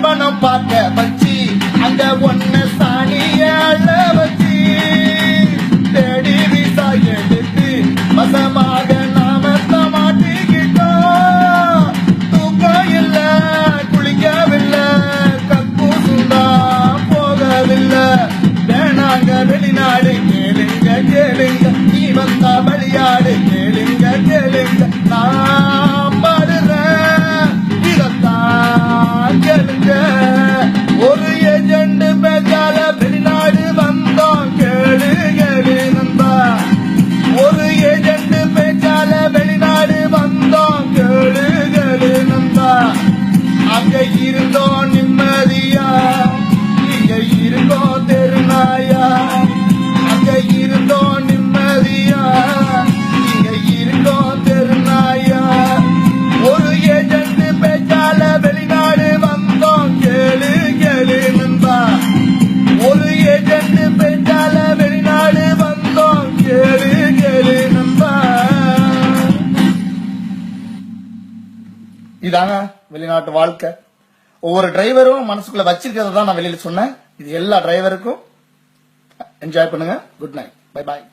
பாலைவனம் பார்க்க வச்சு அங்க ஒன்ன சாணிய அள்ள வச்சு தேடி விசா எடுத்து வசமாக நாம மாட்டிக்கிட்டோம். தூக்கம் இல்ல, குளிக்கவில்லை, கக்கூசுந்தா போகவில்லை. வேணாங்க வெளிநாடு கேளுங்க கேளுங்க, நீ வந்தா விளையாடு கேளுங்க கேளுங்க. நான் பாடுறேன் இதத்தான் கேளுங்க. ஒரு ஏஜென்ட் பேச்சால வெளிநாடு வந்தோம் கேளு கேளு நண்பா. ஒரு ஏஜென்ட் பேச்சால வெளிநாடு வந்தோம் கேளு கேளு நண்பா. அங்க இருந்தோம் நிம்மதியா, இங்க இருந்தோம் தெருநாயா. அங்க இருந்தோம் நிம்மதியா, இங்க இருந்தோம் தெருநாயா. ஒரு ஏஜென்ட் பேச்சால வெளிநாடு வந்தோம் கேளு கேளு நண்பா. ஒரு ஏஜென்ட் பேச்சால வெளிநாடு வந்தோம் கேளு கேளு நண்பா. இதாங்க வெளிநாட்டு வாழ்க்கை. ஒவ்வொரு டிரைவரும் மனசுக்குள்ள வச்சிருக்கிறத தான் நான் வெளியில சொன்னேன். இது எல்லா டிரைவருக்கும் என்ஜாய் பண்ணுங்க. Good night, bye bye.